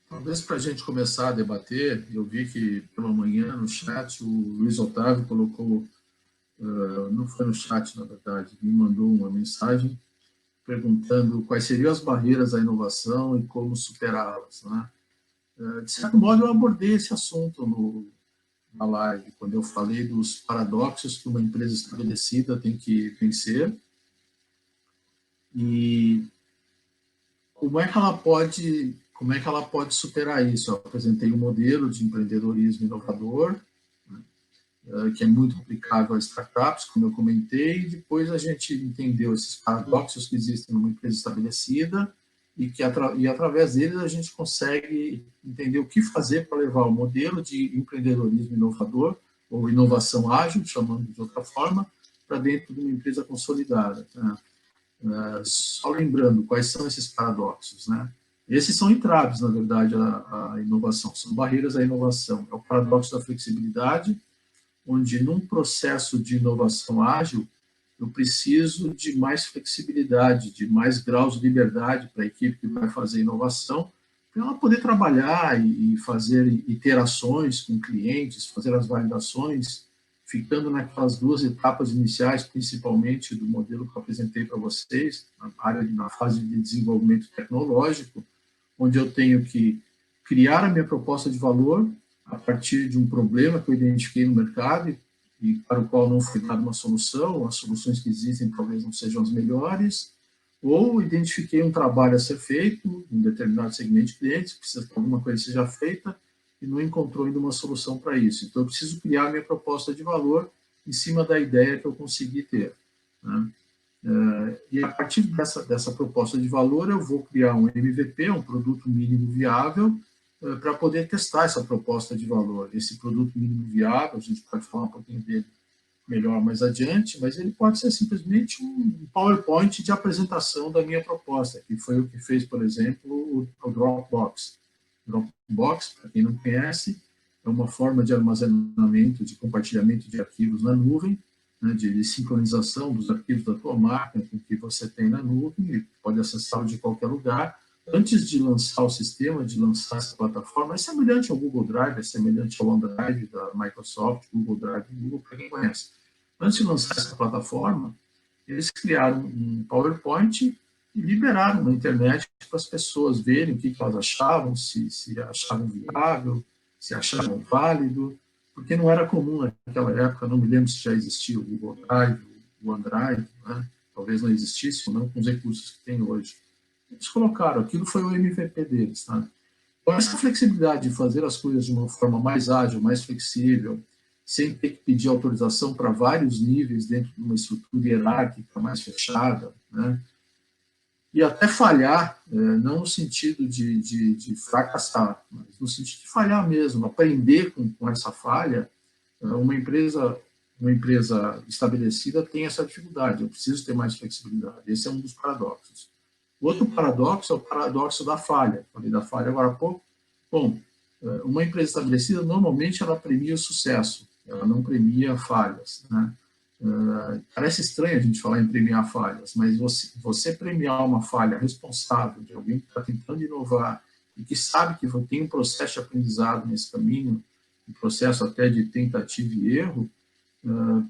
Talvez para a gente começar a debater, eu vi que pela manhã no chat o Luiz Otávio colocou, não foi no chat na verdade, me mandou uma mensagem perguntando quais seriam as barreiras à inovação e como superá-las, né? De certo modo eu abordei esse assunto na live, quando eu falei dos paradoxos que uma empresa estabelecida tem que vencer e como é que ela pode superar isso? Eu apresentei um modelo de empreendedorismo inovador, né, que é muito aplicável a startups, como eu comentei, e depois a gente entendeu esses paradoxos que existem numa empresa estabelecida e que através deles a gente consegue entender o que fazer para levar o modelo de empreendedorismo inovador ou inovação ágil, chamando de outra forma, para dentro de uma empresa consolidada, né? Só lembrando quais são esses paradoxos, né? Esses são entraves, na verdade, à inovação, são barreiras à inovação. É o paradoxo da flexibilidade, onde num processo de inovação ágil, eu preciso de mais flexibilidade, de mais graus de liberdade para a equipe que vai fazer inovação, para ela poder trabalhar e fazer iterações com clientes, fazer as validações, ficando naquelas duas etapas iniciais, principalmente do modelo que eu apresentei para vocês, na fase de desenvolvimento tecnológico, onde eu tenho que criar a minha proposta de valor a partir de um problema que eu identifiquei no mercado e para o qual não foi dada uma solução, as soluções que existem talvez não sejam as melhores, ou identifiquei um trabalho a ser feito em um determinado segmento de clientes, precisa que alguma coisa seja feita e não encontrou ainda uma solução para isso. Então, eu preciso criar a minha proposta de valor em cima da ideia que eu consegui ter, né? E a partir dessa proposta de valor, eu vou criar um MVP, um produto mínimo viável, para poder testar essa proposta de valor. Esse produto mínimo viável, a gente pode falar um pouquinho dele melhor mais adiante, mas ele pode ser simplesmente um PowerPoint de apresentação da minha proposta, que foi o que fez, por exemplo, o Dropbox. Dropbox, para quem não conhece, é uma forma de armazenamento, de compartilhamento de arquivos na nuvem, né, de sincronização dos arquivos da tua máquina com o que você tem na nuvem, e pode acessá-lo de qualquer lugar. Antes de lançar o sistema, de lançar essa plataforma, é semelhante ao Google Drive, é semelhante ao OneDrive da Microsoft, Google Drive do Google, para quem conhece. Antes de lançar essa plataforma, eles criaram um PowerPoint e liberaram na internet para as pessoas verem o que elas achavam, se achavam viável, se achavam válido, porque não era comum naquela época, não me lembro se já existia o Google Drive, o OneDrive, né? Talvez não existisse, ou não com os recursos que tem hoje. Eles colocaram, aquilo foi o MVP deles. Tá? Então, essa flexibilidade de fazer as coisas de uma forma mais ágil, mais flexível, sem ter que pedir autorização para vários níveis dentro de uma estrutura hierárquica mais fechada, né? E até falhar, não no sentido de fracassar, mas no sentido de falhar mesmo, aprender com essa falha. Uma empresa estabelecida tem essa dificuldade, eu preciso ter mais flexibilidade. Esse é um dos paradoxos. O outro paradoxo é o paradoxo da falha. Falei da falha agora há pouco. Bom, uma empresa estabelecida, normalmente, ela premia o sucesso, ela não premia falhas, né? Parece estranho a gente falar em premiar falhas, mas você premiar uma falha responsável de alguém que está tentando inovar e que sabe que tem um processo de aprendizado nesse caminho, um processo até de tentativa e erro,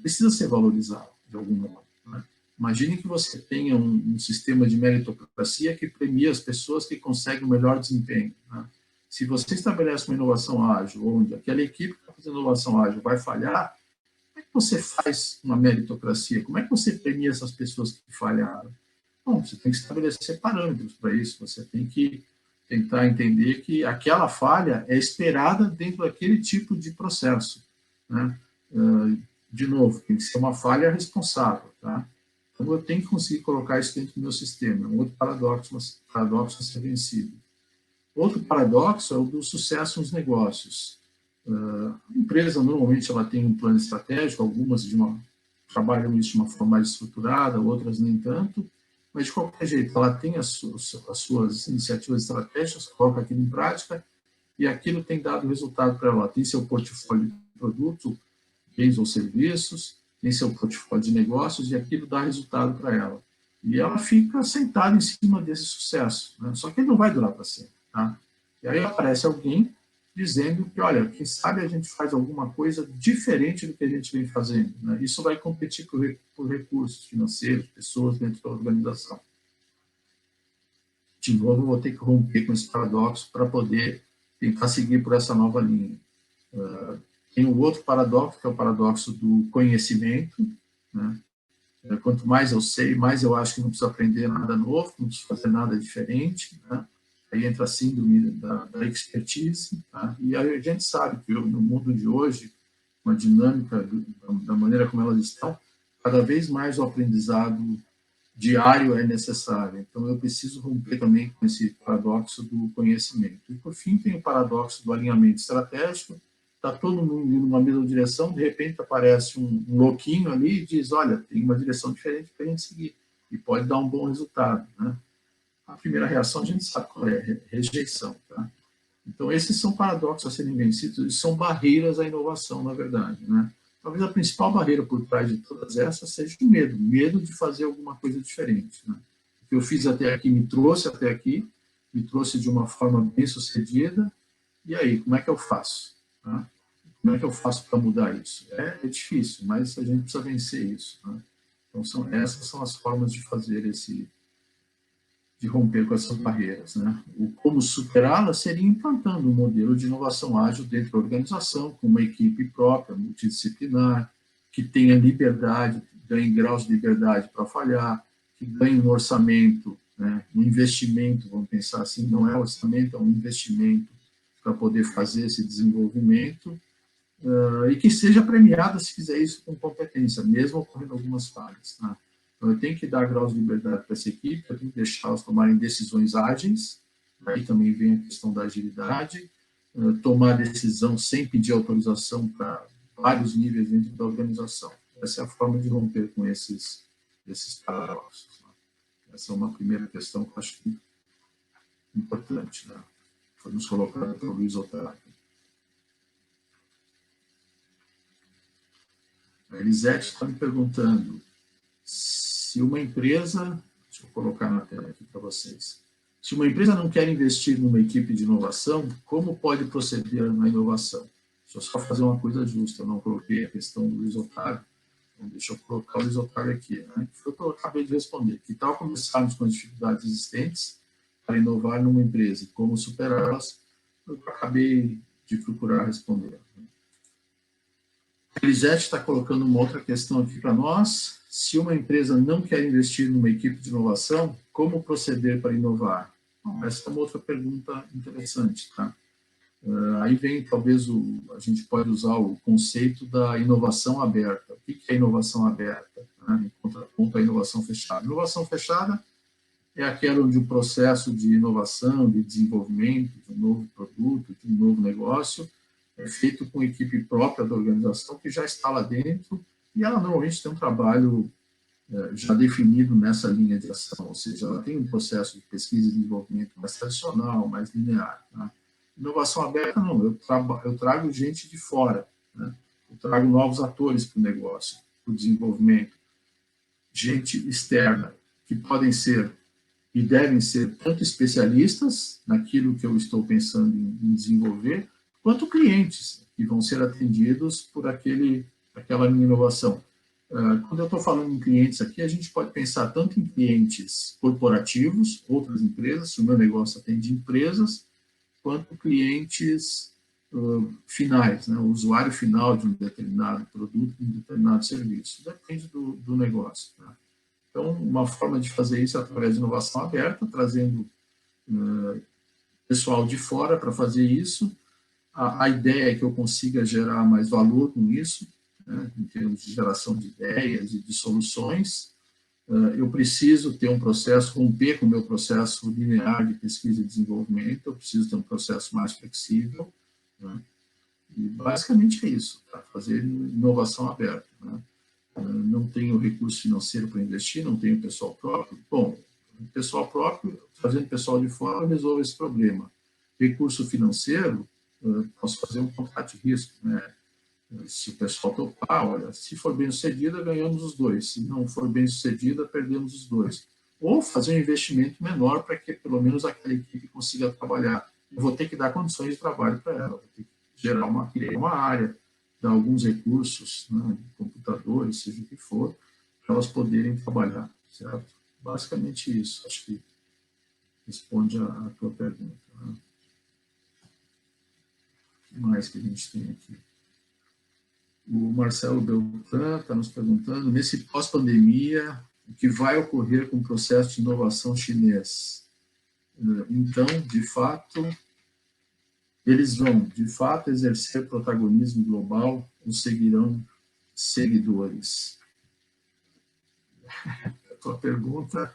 precisa ser valorizado de algum modo, né? Imagine que você tenha um sistema de meritocracia que premia as pessoas que conseguem o melhor desempenho, né? Se você estabelece uma inovação ágil, onde aquela equipe que está fazendo inovação ágil vai falhar, como é que você faz uma meritocracia? Como é que você premia essas pessoas que falharam? Bom, você tem que estabelecer parâmetros para isso, você tem que tentar entender que aquela falha é esperada dentro daquele tipo de processo, né? De novo, tem que ser uma falha responsável, tá? Então, eu tenho que conseguir colocar isso dentro do meu sistema. É um outro paradoxo a ser vencido. Outro paradoxo é o do sucesso nos negócios. A empresa, normalmente, ela tem um plano estratégico, algumas trabalham isso de uma forma mais estruturada, outras nem tanto, mas, de qualquer jeito, ela tem as suas iniciativas estratégicas, coloca aquilo em prática, e aquilo tem dado resultado para ela. Ela tem seu portfólio de produtos, bens ou serviços, tem seu portfólio de negócios, e aquilo dá resultado para ela. E ela fica sentada em cima desse sucesso, né? Só que ele não vai durar para sempre, tá? E aí aparece alguém dizendo que, olha, quem sabe a gente faz alguma coisa diferente do que a gente vem fazendo, né? Isso vai competir por recursos financeiros, pessoas dentro da organização. De novo, eu vou ter que romper com esse paradoxo para poder tentar seguir por essa nova linha. Tem um outro paradoxo, que é o paradoxo do conhecimento, né? Quanto mais eu sei, mais eu acho que não preciso aprender nada novo, não preciso fazer nada diferente, né? Aí entra a síndrome da expertise, tá? E a gente sabe que no mundo de hoje, uma dinâmica da maneira como elas estão, cada vez mais o aprendizado diário é necessário. Então, eu preciso romper também com esse paradoxo do conhecimento. E, por fim, tem o paradoxo do alinhamento estratégico. Está todo mundo indo numa mesma direção, de repente aparece um louquinho ali e diz, olha, tem uma direção diferente para a gente seguir, e pode dar um bom resultado, né? A primeira reação a gente sabe qual é, rejeição, tá? Então, esses são paradoxos a serem vencidos, e são barreiras à inovação, na verdade, né? Talvez a principal barreira por trás de todas essas seja o medo de fazer alguma coisa diferente, né? O que eu fiz até aqui me trouxe até aqui, me trouxe de uma forma bem sucedida, e aí, como é que eu faço? Tá? Como é que eu faço para mudar isso? É difícil, mas a gente precisa vencer isso, né? Então, essas são as formas de fazer de romper com essas barreiras, né? O como superá-las seria implantando um modelo de inovação ágil dentro da organização, com uma equipe própria, multidisciplinar, que tenha liberdade, ganhe graus de liberdade para falhar, que ganhe um orçamento, né? Um investimento, vamos pensar assim, não é orçamento, é um investimento para poder fazer esse desenvolvimento, e que seja premiada se fizer isso com competência, mesmo ocorrendo algumas falhas, tá? Então, eu tenho que dar graus de liberdade para essa equipe, eu tenho que deixá-los tomarem decisões ágeis, aí também vem a questão da agilidade, tomar decisão sem pedir autorização para vários níveis dentro da organização. Essa é a forma de romper com esses paradoxos, né? Essa é uma primeira questão que eu acho importante, né? Foi nos colocada pelo Luiz Otávio. A Elisete está me perguntando se uma empresa, deixa eu colocar na tela aqui para vocês, se uma empresa não quer investir numa equipe de inovação, como pode proceder na inovação? Deixa eu só fazer uma coisa justa, eu não coloquei a questão do Luiz Otávio, então deixa eu colocar o Luiz Otávio aqui, né? Foi o que eu acabei de responder. Que tal começarmos com as dificuldades existentes para inovar numa empresa e como superá-las? Eu acabei de procurar responder. A Elisete está colocando uma outra questão aqui para nós. Se uma empresa não quer investir numa equipe de inovação, como proceder para inovar? Bom, essa é uma outra pergunta interessante, tá? Aí vem, talvez, a gente pode usar o conceito da inovação aberta. O que é inovação aberta? Né? Em contraponto à inovação fechada. Inovação fechada é aquela onde o processo de inovação, de desenvolvimento de um novo produto, de um novo negócio, é feito com equipe própria da organização que já está lá dentro e ela normalmente tem um trabalho já definido nessa linha de ação, ou seja, ela tem um processo de pesquisa e desenvolvimento mais tradicional, mais linear. Tá? Inovação aberta, não, eu trago gente de fora, né? Eu trago novos atores para o negócio, para o desenvolvimento, gente externa, que podem ser e devem ser tanto especialistas naquilo que eu estou pensando em desenvolver, quanto clientes que vão ser atendidos por aquela minha inovação. Quando eu estou falando em clientes aqui, a gente pode pensar tanto em clientes corporativos, outras empresas, se o meu negócio atende empresas, quanto clientes finais, né? O usuário final de um determinado produto, de um determinado serviço. Depende do negócio. Né? Então, uma forma de fazer isso é através de inovação aberta, trazendo pessoal de fora para fazer isso. A ideia é que eu consiga gerar mais valor com isso, né, em termos de geração de ideias e de soluções. Eu preciso ter um processo, romper com o meu processo linear de pesquisa e desenvolvimento, eu preciso ter um processo mais flexível, né, e basicamente é isso, tá? Fazer inovação aberta, né? Não tenho recurso financeiro para investir, não tenho pessoal próprio. Bom, pessoal próprio, trazendo pessoal de fora, eu resolvo esse problema. Recurso financeiro, posso fazer um contrato de risco, né? Se o pessoal topar, olha, se for bem sucedida, ganhamos os dois. Se não for bem sucedida, perdemos os dois. Ou fazer um investimento menor para que pelo menos aquela equipe consiga trabalhar. eu vou ter que dar condições de trabalho para ela, vou ter que criar uma área, dar alguns recursos, né, computadores, seja o que for, para elas poderem trabalhar, certo? Basicamente isso, acho que responde a tua pergunta. Né? O que mais que a gente tem aqui? O Marcelo Beltrán está nos perguntando, nesse pós-pandemia, o que vai ocorrer com o processo de inovação chinês? Então, de fato, eles vão, de fato, exercer protagonismo global ou seguirão seguidores? A tua pergunta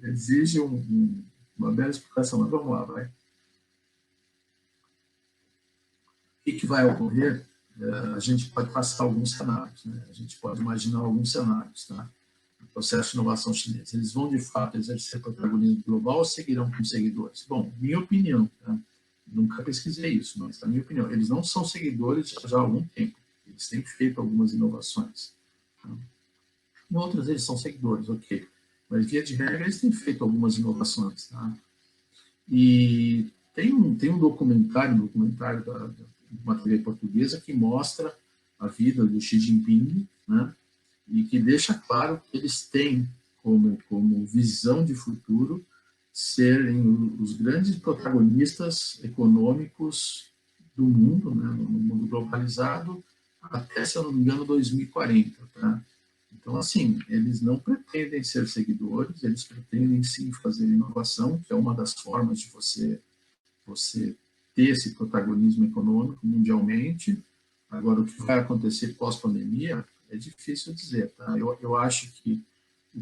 exige uma bela explicação, mas vamos lá, vai. O que vai ocorrer? A gente pode passar alguns cenários, né? A gente pode imaginar alguns cenários, tá? O processo de inovação chinês. Eles vão, de fato, exercer protagonismo global ou seguirão como seguidores? Bom, minha opinião, tá? Nunca pesquisei isso, mas, na minha opinião, eles não são seguidores já há algum tempo. Eles têm feito algumas inovações. Tá? Em outras, eles são seguidores, ok. Mas, via de regra, eles têm feito algumas inovações. Tá? E tem um documentário da uma TV portuguesa que mostra a vida do Xi Jinping, né? E que deixa claro que eles têm como visão de futuro serem os grandes protagonistas econômicos do mundo, né, no mundo globalizado, até, se eu não me engano, 2040. Tá? Então, assim, eles não pretendem ser seguidores, eles pretendem sim fazer inovação, que é uma das formas de você ter esse protagonismo econômico mundialmente. Agora, o que vai acontecer pós-pandemia é difícil dizer. Tá? Eu acho que o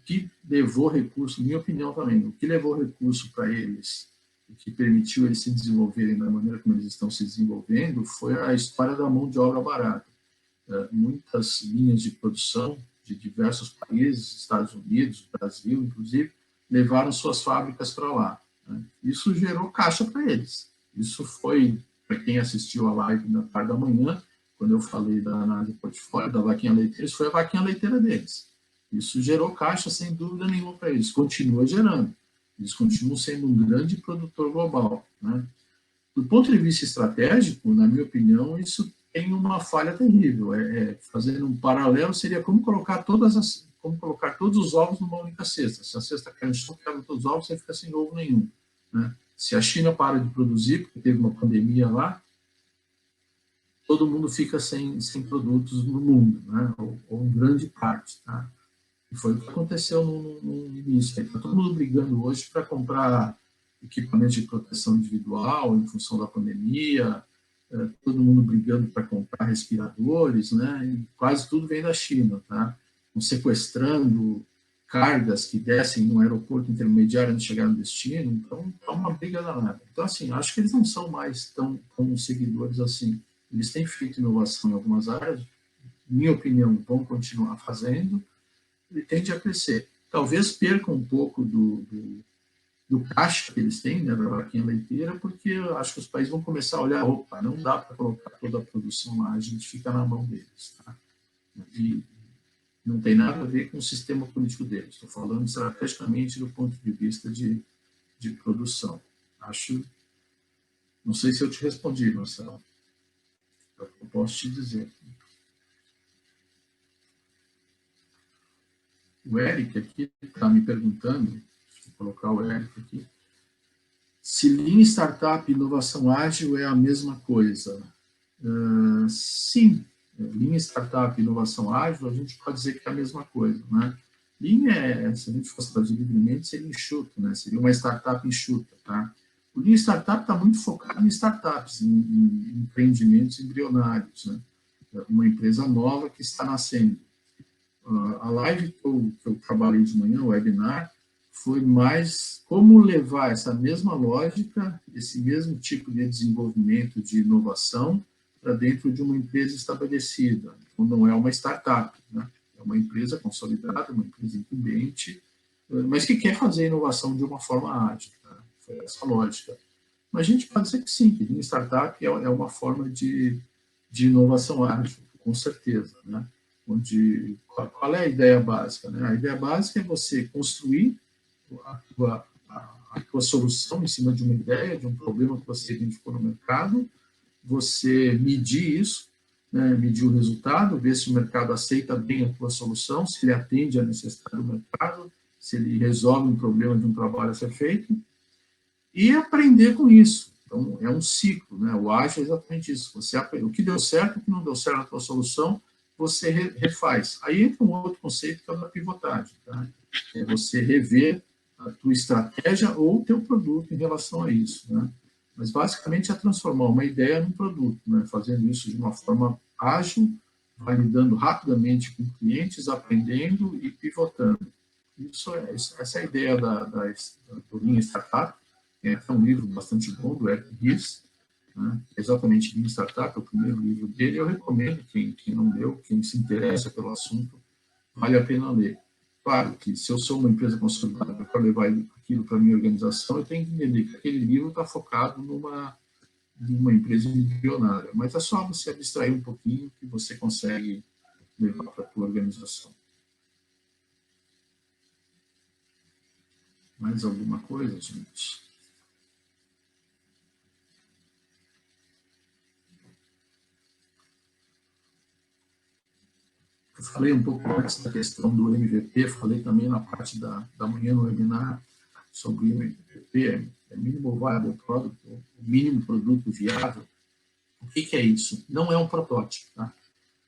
que levou recurso, minha opinião também, o que levou recurso para eles, o que permitiu eles se desenvolverem da maneira como eles estão se desenvolvendo, foi a história da mão de obra barata. Muitas linhas de produção de diversos países, Estados Unidos, Brasil, inclusive, levaram suas fábricas para lá. Né? Isso gerou caixa para eles. Isso foi, para quem assistiu a live na parte da manhã, quando eu falei da análise de portfólio, da vaquinha leiteira, isso foi a vaquinha leiteira deles. Isso gerou caixa, sem dúvida nenhuma, para eles. Continua gerando. Eles continuam sendo um grande produtor global. Né? Do ponto de vista estratégico, na minha opinião, isso tem uma falha terrível. Fazendo um paralelo, seria como colocar todos os ovos numa única cesta. Se a cesta cai no chão, quebra todos os ovos, você fica sem ovo nenhum. Né? Se a China para de produzir, porque teve uma pandemia lá, todo mundo fica sem produtos no mundo, né? ou em grande parte. Tá? E foi o que aconteceu no início. Está todo mundo brigando hoje para comprar equipamentos de proteção individual em função da pandemia, todo mundo brigando para comprar respiradores, né? E quase tudo vem da China, tá? Sequestrando cargas que descem no aeroporto intermediário antes de chegar no destino, então é uma briga danada. Então, assim, acho que eles não são mais tão seguidores assim. Eles têm feito inovação em algumas áreas, minha opinião, vão continuar fazendo, e tende a crescer. Talvez perca um pouco do caixa que eles têm, né, da vaquinha leiteira, porque eu acho que os países vão começar a olhar, opa, não dá para colocar toda a produção lá, a gente fica na mão deles. Tá? E não tem nada a ver com o sistema político deles, estou falando estrategicamente do ponto de vista de produção. Acho, não sei se eu te respondi, Marcelo, eu posso te dizer. O Eric aqui está me perguntando, vou colocar o Eric aqui, se Lean Startup e inovação ágil é a mesma coisa. Sim, Lean Startup e inovação ágil, a gente pode dizer que é a mesma coisa. Né? Lean, se a gente fosse traduzir livremente, seria enxuto, né? Seria uma startup enxuta. Tá? O Lean Startup está muito focado em startups, em empreendimentos embrionários. Né? Uma empresa nova que está nascendo. A live que eu trabalhei de manhã, o webinar, foi mais como levar essa mesma lógica, esse mesmo tipo de desenvolvimento de inovação para dentro de uma empresa estabelecida. Então, não é uma startup, né? É uma empresa consolidada, uma empresa incumbente, mas que quer fazer inovação de uma forma ágil. Tá? Foi essa a lógica. Mas a gente pode dizer que sim, que uma startup é uma forma de inovação ágil, com certeza, né? Qual é a ideia básica? Né? A ideia básica é você construir a tua solução em cima de uma ideia, de um problema que você identificou no mercado, você medir isso, né, medir o resultado, ver se o mercado aceita bem a tua solução, se ele atende à necessidade do mercado, se ele resolve um problema de um trabalho a ser feito, e aprender com isso. Então, é um ciclo, né? O ágil é exatamente isso. Você aprende, o que deu certo, o que não deu certo na tua solução, você refaz. Aí entra um outro conceito que é o da pivotagem, tá? É você rever a tua estratégia ou o teu produto em relação a isso, né? Mas, basicamente, é transformar uma ideia num produto, né? Fazendo isso de uma forma ágil, validando rapidamente com clientes, aprendendo e pivotando. Essa é a ideia do Lean Startup. É um livro bastante bom, do Eric Ries, né? Exatamente Lean Startup, é o primeiro livro dele. Eu recomendo, quem não leu, quem se interessa pelo assunto, vale a pena ler. Claro que, se eu sou uma empresa consolidada para levar aquilo para a minha organização, eu tenho que entender que aquele livro está focado numa empresa embrionária. Mas é só você abstrair um pouquinho que você consegue levar para a tua organização. Mais alguma coisa, gente? Eu falei um pouco antes da questão do MVP, falei também na parte da manhã no webinar sobre o MVP, Minimal Viable Product, o mínimo produto viável. O que é isso? Não é um protótipo, tá?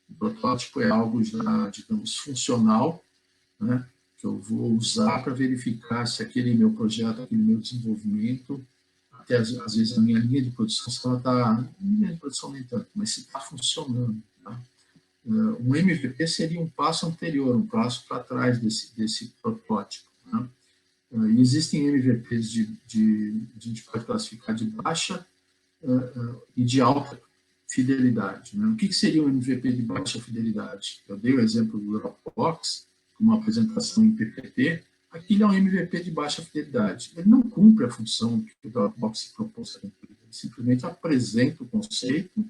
O protótipo é algo já, digamos, funcional, né, que eu vou usar para verificar se aquele meu projeto, aquele meu desenvolvimento, até às vezes a minha linha de produção, se ela está, linha de produção nem tanto, mas se está funcionando, tá? Um MVP seria um passo anterior, um passo para trás desse protótipo, né? Existem MVPs a gente pode classificar de baixa e de alta fidelidade, né? O que seria um MVP de baixa fidelidade? Eu dei o exemplo do Dropbox, uma apresentação em PPT. Aquilo é um MVP de baixa fidelidade. Ele não cumpre a função que o Dropbox se propôs a cumprir. Ele simplesmente apresenta o conceito,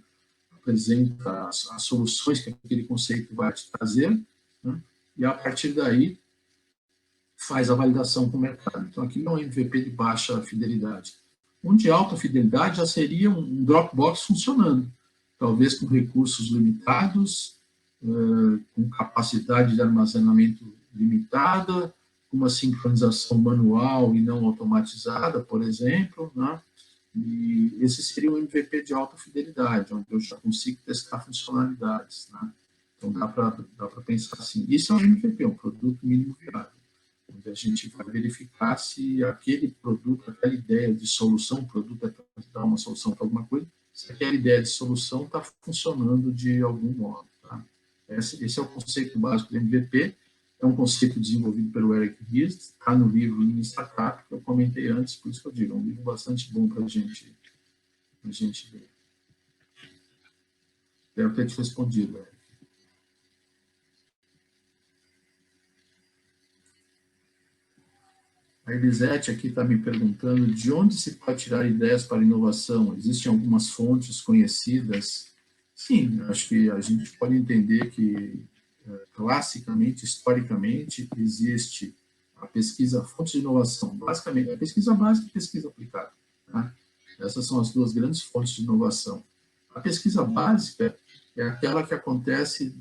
apresenta as soluções que aquele conceito vai te trazer, né? E a partir daí faz a validação com o mercado. Então, aqui não é um MVP de baixa fidelidade. Um de alta fidelidade já seria um Dropbox funcionando, talvez com recursos limitados, com capacidade de armazenamento limitada, com uma sincronização manual e não automatizada, por exemplo, né? E esse seria um MVP de alta fidelidade, onde eu já consigo testar funcionalidades, né? Então, dá para pensar assim. Isso é um MVP, um produto mínimo viável, onde a gente vai verificar se aquele produto, aquela ideia de solução, o produto é para dar uma solução para alguma coisa, se aquela ideia de solução está funcionando de algum modo, tá? Esse é o conceito básico do MVP. É um conceito desenvolvido pelo Eric Ries, está no livro Lean Startup, que eu comentei antes, por isso que eu digo, é um livro bastante bom para a gente ver. Espero ter te respondido, Eric. A Elisete aqui está me perguntando de onde se pode tirar ideias para inovação. Existem algumas fontes conhecidas? Sim, acho que a gente pode entender que, classicamente, historicamente, existe a pesquisa, fontes de inovação, basicamente, a pesquisa básica e a pesquisa aplicada, tá? Essas são as duas grandes fontes de inovação. A pesquisa básica é aquela que acontece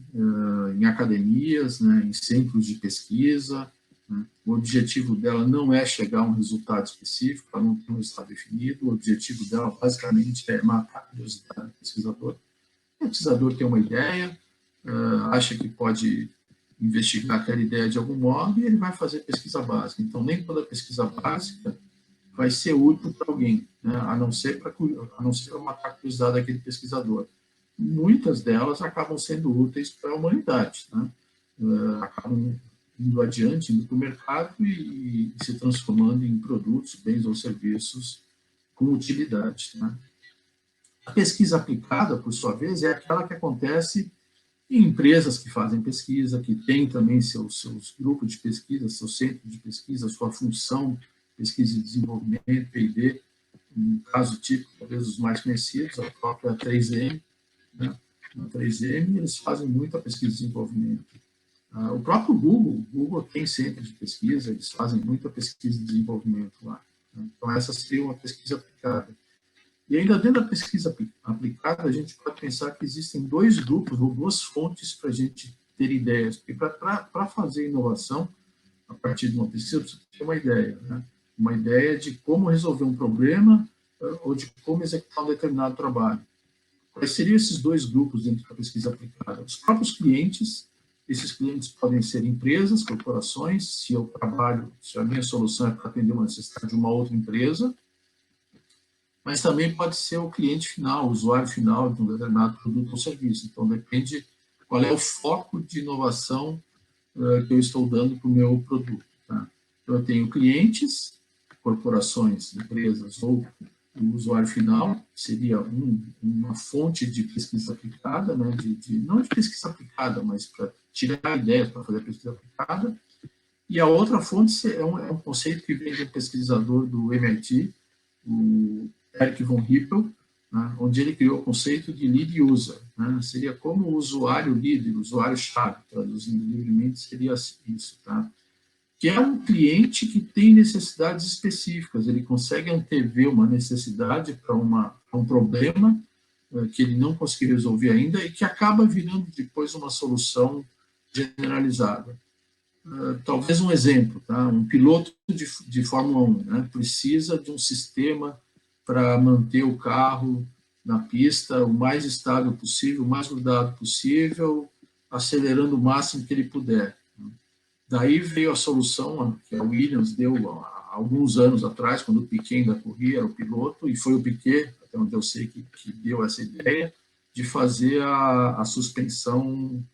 em academias, né, em centros de pesquisa, né? O objetivo dela não é chegar a um resultado específico, ela não tem um resultado definido, o objetivo dela, basicamente, é matar a curiosidade do pesquisador. O pesquisador tem uma ideia, acha que pode investigar aquela ideia de algum modo e ele vai fazer pesquisa básica. Então, nem toda pesquisa básica vai ser útil para alguém, né? a não ser para matar a curiosidade daquele pesquisador. Muitas delas acabam sendo úteis para a humanidade, né? Acabam indo adiante, indo para o mercado e se transformando em produtos, bens ou serviços com utilidade, né? A pesquisa aplicada, por sua vez, é aquela que acontece em empresas que fazem pesquisa, que têm também seus grupos de pesquisa, seu centro de pesquisa, sua função, pesquisa e desenvolvimento, P&D, um caso típico, talvez os mais conhecidos, a própria 3M, né? Na 3M, eles fazem muita pesquisa e desenvolvimento. O próprio Google tem centro de pesquisa, eles fazem muita pesquisa e desenvolvimento lá. Então, essa seria uma pesquisa aplicada. E ainda dentro da pesquisa aplicada, a gente pode pensar que existem dois grupos ou duas fontes para a gente ter ideias. Porque para fazer inovação, a partir de uma pesquisa, você tem uma ideia, né? Uma ideia de como resolver um problema ou de como executar um determinado trabalho. Quais seriam esses dois grupos dentro da pesquisa aplicada? Os próprios clientes, esses clientes podem ser empresas, corporações, se eu trabalho, se a minha solução é para atender uma necessidade de uma outra empresa, mas também pode ser o cliente final, o usuário final de um determinado produto ou serviço. Então, depende qual é o foco de inovação que eu estou dando para o meu produto. Tá? Então, eu tenho clientes, corporações, empresas ou o usuário final, que seria uma fonte de pesquisa aplicada, né? Não de pesquisa aplicada, mas para tirar ideias para fazer a pesquisa aplicada. E a outra fonte é um conceito que vem de um pesquisador do MIT, o Eric von Hippel, né, onde ele criou o conceito de lead user. Né, seria como o usuário líder, o usuário-chave, traduzindo livremente, seria isso. Tá? Que é um cliente que tem necessidades específicas, ele consegue antever uma necessidade para um problema que ele não conseguiu resolver ainda e que acaba virando depois uma solução generalizada. Talvez um exemplo, tá? Um piloto de Fórmula 1, né? Precisa de um sistema para manter o carro na pista o mais estável possível, o mais grudado possível, acelerando o máximo que ele puder. Daí veio a solução que a Williams deu há alguns anos atrás, quando o Piquet ainda corria, era o piloto, e foi o Piquet, até onde eu sei, que deu essa ideia de fazer a suspensão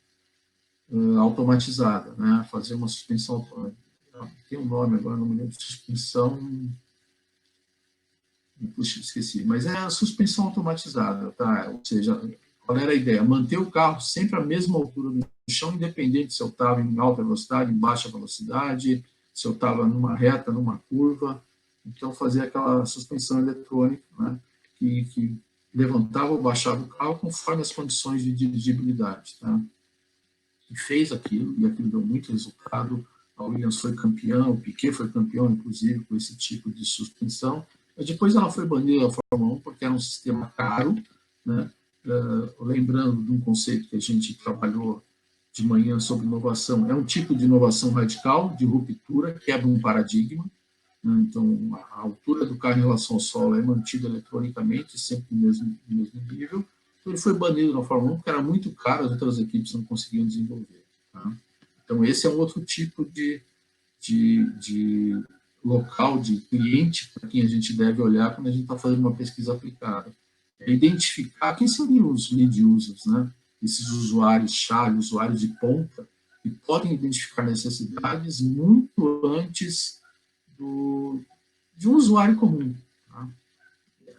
automatizada, né? Fazer uma suspensão automática. Tem um nome agora, não me lembro, suspensão... Puxa, esqueci. Mas é a suspensão automatizada, tá? Ou seja, qual era a ideia? Manter o carro sempre à mesma altura do chão, independente se eu estava em alta velocidade, em baixa velocidade, se eu estava numa reta, numa curva. Então, fazer aquela suspensão eletrônica, né? que levantava ou baixava o carro conforme as condições de dirigibilidade, tá? E fez aquilo, e aquilo deu muito resultado. A Williams foi campeã, o Piquet foi campeão, inclusive, com esse tipo de suspensão. Mas depois ela foi banida da Fórmula 1 porque era um sistema caro, né? Lembrando de um conceito que a gente trabalhou de manhã sobre inovação, é um tipo de inovação radical, de ruptura, quebra um paradigma, né? Então, a altura do carro em relação ao solo é mantida eletronicamente, sempre no mesmo nível. Então, ele foi banido na Fórmula 1 porque era muito caro, as outras equipes não conseguiam desenvolver. Tá? Então, esse é um outro tipo de local, de cliente, para quem a gente deve olhar quando a gente está fazendo uma pesquisa aplicada. É identificar quem seriam os lead users, né? Esses usuários-chave, usuários de ponta, que podem identificar necessidades muito antes de um usuário comum. Tá?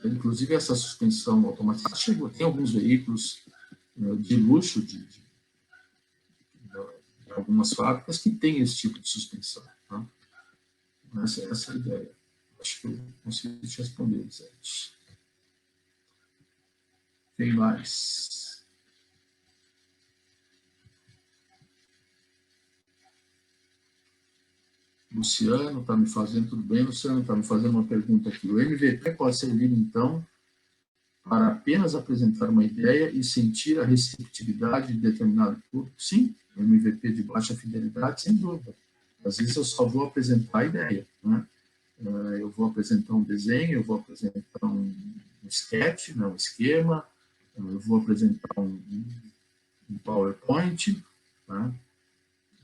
Inclusive, essa suspensão automática chegou. Tem alguns veículos de luxo de algumas fábricas que têm esse tipo de suspensão. Tá? Essa é a ideia. Acho que eu consegui te responder, Zé. Tem mais. Luciano está me fazendo, tudo bem, Luciano? Está me fazendo uma pergunta aqui. O MVP pode servir, então, para apenas apresentar uma ideia e sentir a receptividade de determinado público? Sim, o MVP de baixa fidelidade, sem dúvida. Às vezes eu só vou apresentar a ideia, né? Eu vou apresentar um desenho, eu vou apresentar um sketch, né, um esquema, eu vou apresentar um PowerPoint, né?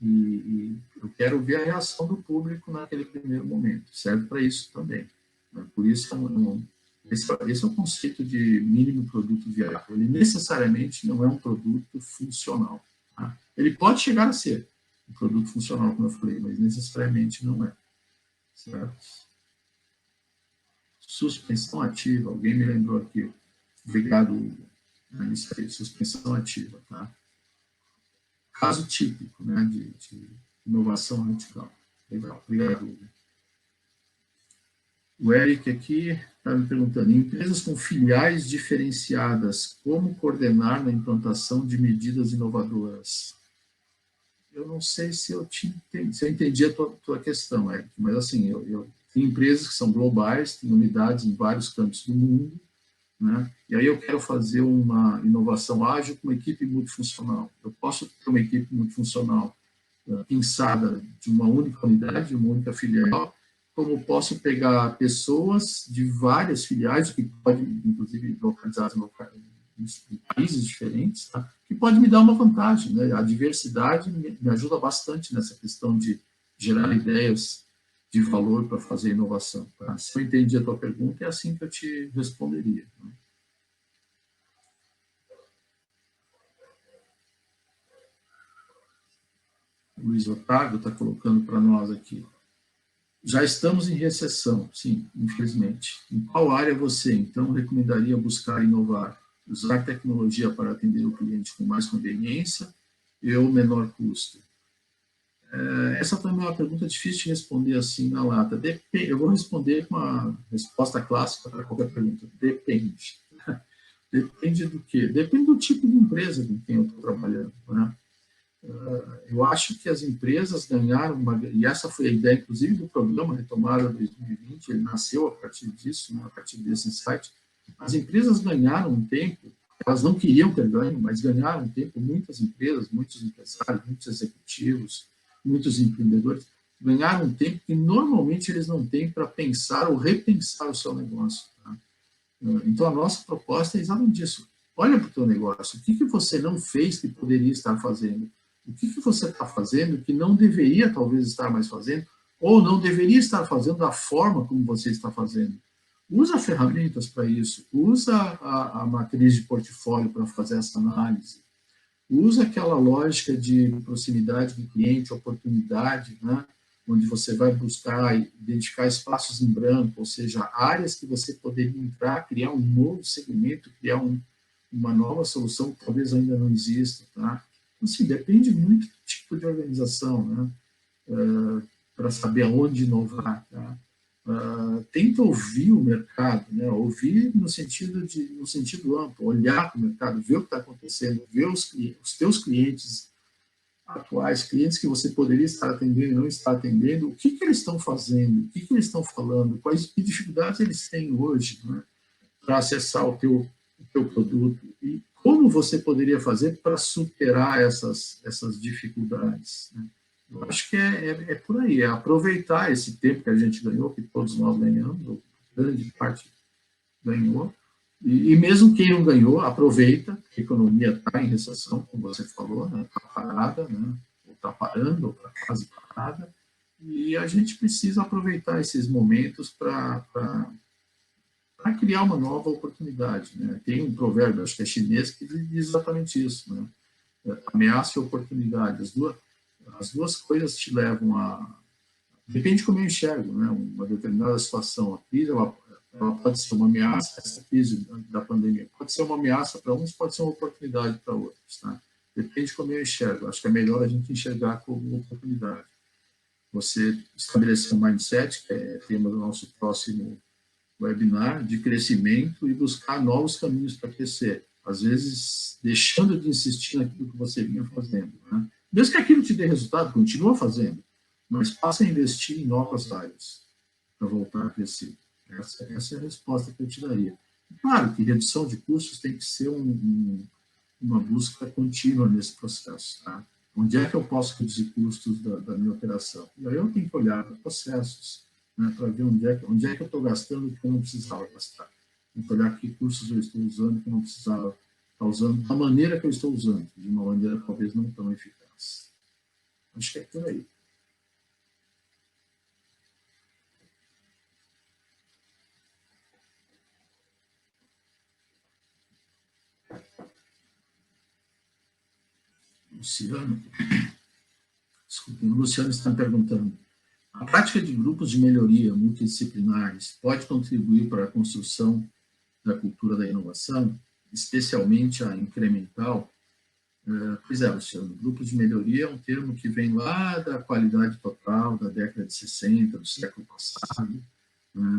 E eu quero ver a reação do público naquele primeiro momento. Serve para isso também. Né? Por isso, esse é o conceito de mínimo produto viável. Ele necessariamente não é um produto funcional. Tá? Ele pode chegar a ser um produto funcional, como eu falei, mas necessariamente não é. Certo? Suspensão ativa. Alguém me lembrou aqui. Obrigado, isso aí, suspensão ativa. Tá? Caso típico, né, de inovação radical. Legal, obrigado. O Eric aqui está me perguntando, em empresas com filiais diferenciadas, como coordenar na implantação de medidas inovadoras? Eu não sei se eu entendi a tua questão, Eric, mas assim, eu Tem empresas que são globais, tem unidades em vários cantos do mundo, né? E aí eu quero fazer uma inovação ágil com uma equipe multifuncional. Eu posso ter uma equipe multifuncional pensada de uma única unidade, de uma única filial, como posso pegar pessoas de várias filiais, que podem, inclusive, localizadas em países diferentes, tá? Que pode me dar uma vantagem, né? A diversidade me ajuda bastante nessa questão de gerar ideias de valor para fazer inovação. Tá? Se eu entendi a tua pergunta, é assim que eu te responderia. Né? O Luiz Otávio está colocando para nós aqui. Já estamos em recessão, sim, infelizmente. Em qual área você, então, recomendaria buscar inovar? Usar tecnologia para atender o cliente com mais conveniência ou menor custo? Essa também é uma pergunta difícil de responder assim na lata. Eu vou responder com uma resposta clássica para qualquer pergunta. Depende. Depende do quê? Depende do tipo de empresa com quem eu estou trabalhando. Né? Eu acho que as empresas ganharam, e essa foi a ideia, inclusive, do programa Retomada 2020, ele nasceu a partir disso, né, a partir desse insight. As empresas ganharam um tempo, elas não queriam ter ganho, mas ganharam um tempo, muitas empresas, muitos empresários, muitos executivos, muitos empreendedores, ganharam um tempo que normalmente eles não têm para pensar ou repensar o seu negócio. Tá? Então, a nossa proposta é exatamente isso. Olha para o teu negócio, o que você não fez que poderia estar fazendo? O que você está fazendo que não deveria, talvez, estar mais fazendo, ou não deveria estar fazendo da forma como você está fazendo? Usa ferramentas para isso, usa a matriz de portfólio para fazer essa análise, usa aquela lógica de proximidade do cliente, oportunidade, né? Onde você vai buscar identificar espaços em branco, ou seja, áreas que você poderia entrar, criar um novo segmento, criar uma nova solução que talvez ainda não exista, tá? Então, assim, depende muito do tipo de organização, né? Para saber aonde inovar, tá? Tenta ouvir o mercado, né? Ouvir no sentido amplo, olhar para o mercado, ver o que está acontecendo, ver os teus clientes atuais, clientes que você poderia estar atendendo e não está atendendo, o que eles estão fazendo, o que eles estão falando, quais que dificuldades eles têm hoje, né? Para acessar o teu produto e como você poderia fazer para superar essas dificuldades, né? Eu acho que é por aí, é aproveitar esse tempo que a gente ganhou, que todos nós ganhamos, ou grande parte ganhou, e mesmo quem não ganhou, aproveita, que a economia está em recessão, como você falou, está, né? Parada, né? Ou está parando, ou está quase parada, e a gente precisa aproveitar esses momentos para criar uma nova oportunidade. Né? Tem um provérbio, acho que é chinês, que diz exatamente isso, né? Ameaça e oportunidade. As duas coisas te levam a... Depende de como eu enxergo, né? Uma determinada situação. A crise, ela pode ser uma ameaça, essa crise da pandemia pode ser uma ameaça para uns, pode ser uma oportunidade para outros. Tá? Depende de como eu enxergo. Acho que é melhor a gente enxergar como oportunidade. Você estabelecer um mindset, que é tema do nosso próximo webinar, de crescimento e buscar novos caminhos para crescer. Às vezes, deixando de insistir naquilo que você vinha fazendo. Né? Mesmo que aquilo te dê resultado, continua fazendo, mas passa a investir em novas áreas para voltar a crescer. Essa é a resposta que eu te daria. Claro que redução de custos tem que ser uma busca contínua nesse processo. Tá? Onde é que eu posso reduzir custos da minha operação? E aí eu tenho que olhar para processos, né, para ver onde é que eu estou gastando que eu não precisava gastar. Tenho que olhar que cursos eu estou usando que eu não precisava estar usando, da maneira que eu estou usando, de uma maneira talvez não tão eficaz. Acho que é por aí. Luciano, desculpe, o Luciano está perguntando: a prática de grupos de melhoria multidisciplinares pode contribuir para a construção da cultura da inovação, especialmente a incremental? Pois é, Luciano, grupo de melhoria é um termo que vem lá da qualidade total da década de 60, do século passado,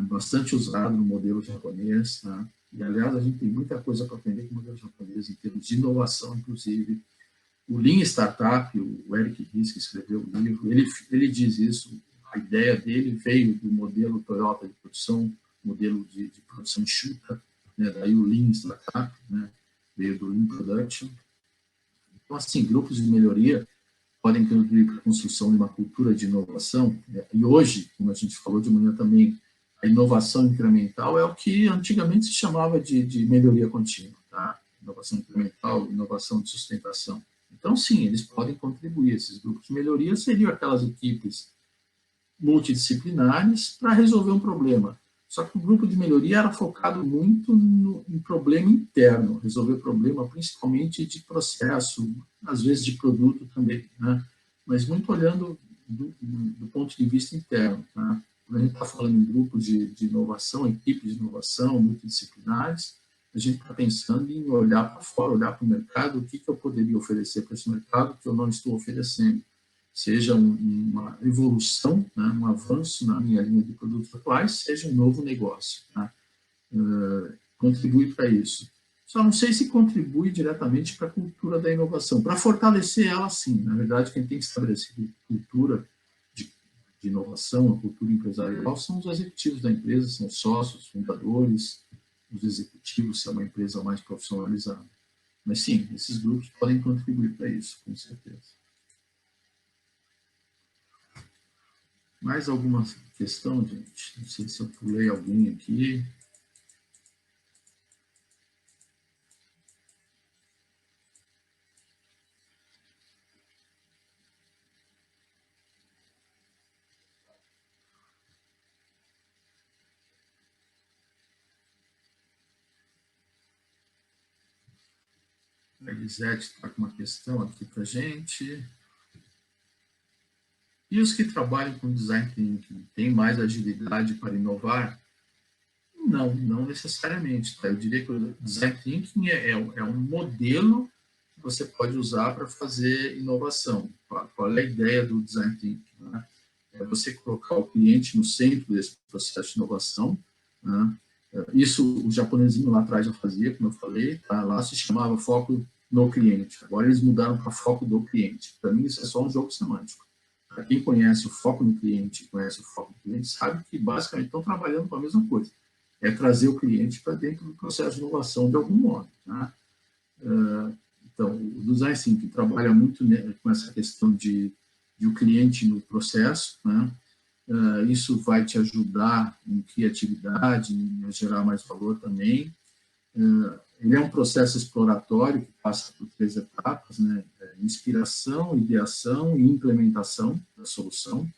bastante usado no modelo japonês. Tá? E, aliás, a gente tem muita coisa para aprender com o modelo japonês, em termos de inovação, inclusive. O Lean Startup, o Eric Ries, que escreveu o livro, ele diz isso, a ideia dele veio do modelo Toyota de produção, modelo de produção enxuta, né, daí o Lean Startup, né, veio do Lean Production. Então, assim, grupos de melhoria podem contribuir para a construção de uma cultura de inovação, né, e hoje, como a gente falou de manhã também, a inovação incremental é o que antigamente se chamava de melhoria contínua, tá? Inovação incremental, inovação de sustentação. Então, sim, eles podem contribuir. Esses grupos de melhoria seriam aquelas equipes multidisciplinares para resolver um problema. Só que o grupo de melhoria era focado muito em problema interno, resolver problema principalmente de processo, às vezes de produto também, né? Mas muito olhando do ponto de vista interno. Tá? Quando a gente está falando em grupos de inovação, equipes de inovação multidisciplinares, a gente está pensando em olhar para fora, olhar para o mercado, o que eu poderia oferecer para esse mercado que eu não estou oferecendo. Seja uma evolução, né, um avanço na minha linha de produtos atuais, seja um novo negócio. Tá? Contribui para isso. Só não sei se contribui diretamente para a cultura da inovação. Para fortalecer ela, sim. Na verdade, quem tem que estabelecer cultura de inovação, a cultura empresarial, são os executivos da empresa, são os sócios, fundadores, os executivos, se é uma empresa mais profissionalizada. Mas, sim, esses grupos podem contribuir para isso, com certeza. Mais alguma questão, gente? Não sei se eu pulei alguém aqui. A Elisete está com uma questão aqui para a gente. E os que trabalham com design thinking têm mais agilidade para inovar? Não necessariamente. Tá? Eu diria que o design thinking é um modelo que você pode usar para fazer inovação. Qual é a ideia do design thinking? Né? É você colocar o cliente no centro desse processo de inovação. Né? Isso o japonesinho lá atrás já fazia, como eu falei, tá? Lá se chamava foco no cliente. Agora eles mudaram para foco do cliente. Para mim isso é só um jogo semântico. Para quem conhece o foco no cliente, conhece o foco do cliente, sabe que basicamente estão trabalhando com a mesma coisa. É trazer o cliente para dentro do processo de inovação de algum modo. Tá? Então, o design thinking trabalha muito com essa questão de o cliente no processo, né? Isso vai te ajudar em criatividade, em gerar mais valor também. Ele é um processo exploratório que passa por 3 etapas, né? Inspiração, ideação e implementação da solução.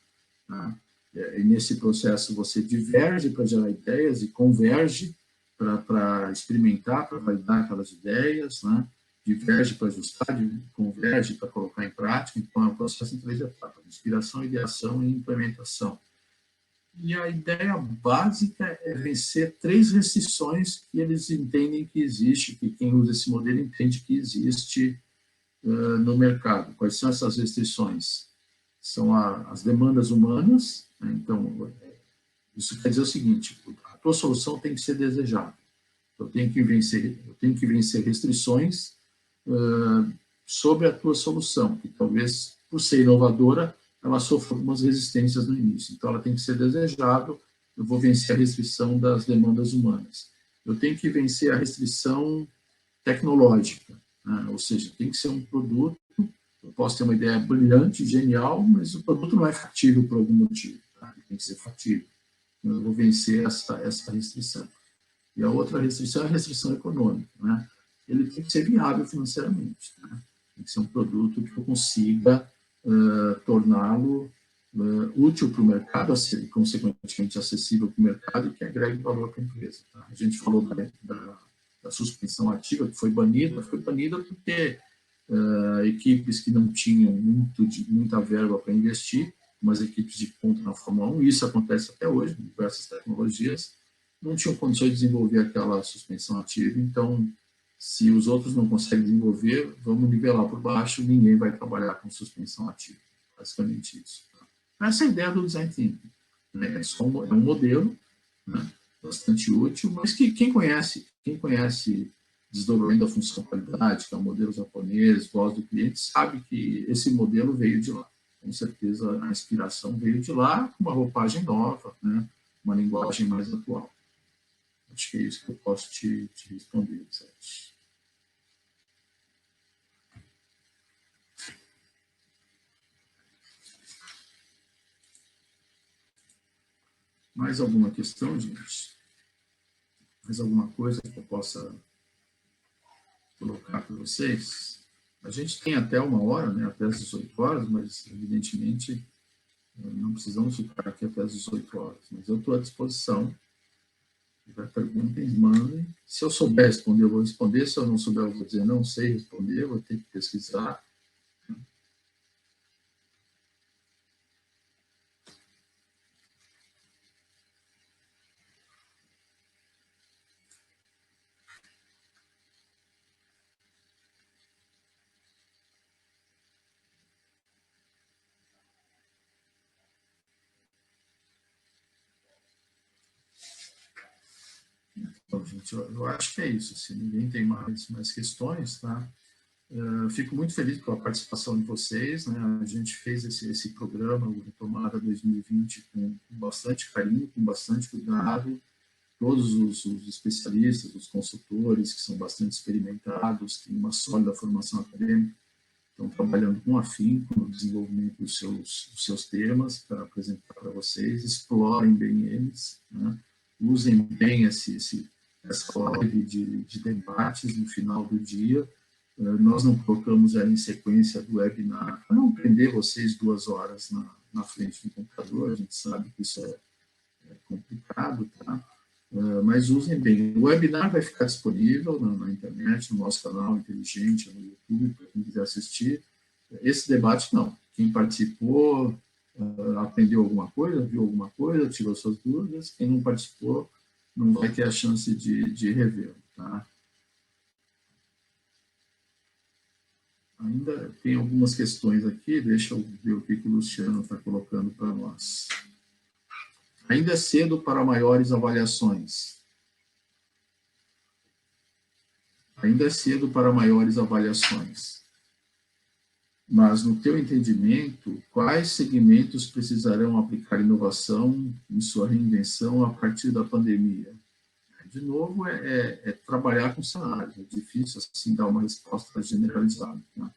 Tá? E nesse processo você diverge para gerar ideias e converge para experimentar, para validar aquelas ideias, né? Diverge para ajustar, converge para colocar em prática. Então, é um processo em 3 etapas: inspiração, ideação e implementação. E a ideia básica é vencer 3 restrições que eles entendem que existe, que quem usa esse modelo entende que existe no mercado. Quais são essas restrições? São as demandas humanas, né? Então, isso quer dizer o seguinte: a tua solução tem que ser desejada. Eu tenho que vencer restrições sobre a tua solução, que talvez, por ser inovadora, ela sofre algumas resistências no início. Então, ela tem que ser desejável. Eu vou vencer a restrição das demandas humanas. Eu tenho que vencer a restrição tecnológica, né? Ou seja, tem que ser um produto. Eu posso ter uma ideia brilhante, genial, mas o produto não é factível por algum motivo. Tá? Tem que ser factível. Eu vou vencer essa restrição. E a outra restrição é a restrição econômica. Né? Ele tem que ser viável financeiramente. Né? Tem que ser um produto que eu consiga torná-lo útil para o mercado, e consequentemente acessível para o mercado, e que agregue valor para a empresa. Tá? A gente falou da suspensão ativa, que foi banida porque equipes que não tinham muita verba para investir, umas equipes de ponta na Fórmula 1, e isso acontece até hoje, com diversas tecnologias, não tinham condições de desenvolver aquela suspensão ativa. Então, se os outros não conseguem desenvolver, vamos nivelar por baixo, ninguém vai trabalhar com suspensão ativa. Basicamente isso. Tá? Essa é a ideia do design thinking. Né? É um modelo, né? Bastante útil, mas que quem conhece desdobramento da função qualidade, que é um modelo japonês, voz do cliente, sabe que esse modelo veio de lá. com certeza a inspiração veio de lá, com uma roupagem nova, né? Uma linguagem mais atual. Acho que é isso que eu posso te responder, Sete. Mais alguma questão, gente? Mais alguma coisa que eu possa colocar para vocês? A gente tem até 1 hora, né, até as 18 horas, mas, evidentemente, não precisamos ficar aqui até as 18 horas. Mas eu estou à disposição. Se tiver perguntas, mandem. Se eu souber responder, eu vou responder. Se eu não souber, eu vou dizer não sei responder, vou ter que pesquisar. Então, gente, eu acho que é isso. Se ninguém tem mais questões, tá? Eu fico muito feliz com a participação de vocês, né? A gente fez esse programa, o Retomada 2020, com bastante carinho, com bastante cuidado. Todos os especialistas, os consultores, que são bastante experimentados, têm uma sólida formação acadêmica, estão trabalhando com afinco no desenvolvimento dos seus temas para apresentar para vocês, explorem bem eles, né? Usem bem essa live de debates no final do dia. Nós não colocamos ela em sequência do webinar para não prender vocês 2 horas na frente do computador, a gente sabe que isso é complicado, tá? Mas usem bem. O webinar vai ficar disponível na internet, no nosso canal Inteligente, no YouTube, para quem quiser assistir. Esse debate, não. Quem participou aprendeu alguma coisa, viu alguma coisa, tirou suas dúvidas. Quem não participou não vai ter a chance de rever, tá? Ainda tem algumas questões aqui, deixa eu ver o que o Luciano está colocando para nós. Ainda é cedo para maiores avaliações. Ainda é cedo para maiores avaliações. Mas, no teu entendimento, quais segmentos precisarão aplicar inovação em sua reinvenção a partir da pandemia? De novo, é trabalhar com cenários. É difícil, assim, dar uma resposta generalizada, né?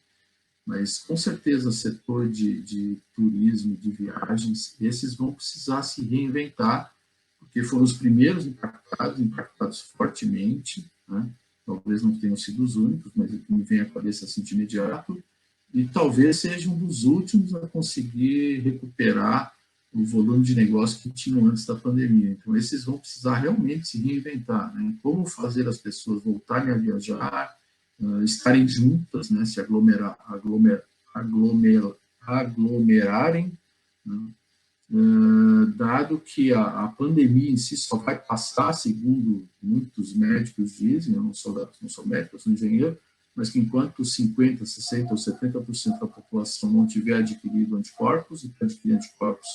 Mas, com certeza, o setor de turismo, de viagens, esses vão precisar se reinventar, porque foram os primeiros impactados fortemente, né? Talvez não tenham sido os únicos, mas o que me vem à cabeça assim de imediato, e talvez seja um dos últimos a conseguir recuperar o volume de negócio que tinham antes da pandemia. Então, esses vão precisar realmente se reinventar, né? Como fazer as pessoas voltarem a viajar, estarem juntas, né? Se aglomerarem, né? Dado que a pandemia em si só vai passar, segundo muitos médicos dizem, eu não sou médico, eu sou engenheiro, mas que enquanto 50%, 60% ou 70% da população não tiver adquirido anticorpos, e para adquirir anticorpos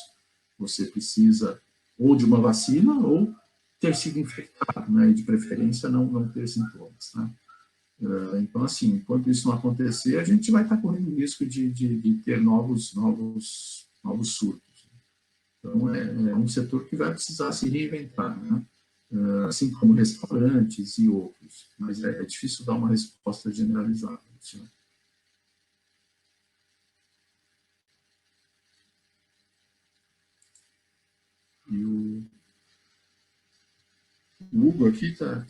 você precisa ou de uma vacina ou ter sido infectado, né, e de preferência não ter sintomas, né? Então, assim, enquanto isso não acontecer, a gente vai estar correndo o risco de ter novos surtos. Então, é um setor que vai precisar se reinventar, né? Assim como restaurantes e outros. Mas é difícil dar uma resposta generalizada. Né? E o Hugo aqui está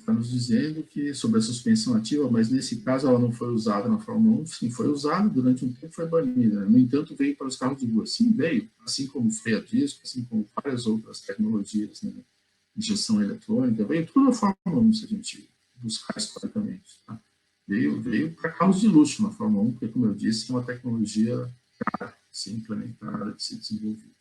nos dizendo que sobre a suspensão ativa, mas nesse caso ela não foi usada na Fórmula 1, sim, foi usada durante um tempo, foi banida. No entanto, veio para os carros de rua. Sim, veio, assim como freio a disco, assim como várias outras tecnologias, né? Injeção eletrônica, veio tudo na Fórmula 1, se a gente buscar historicamente. Tá? Veio para carros de luxo na Fórmula 1, porque, como eu disse, é uma tecnologia cara de ser implementada, de ser desenvolvida.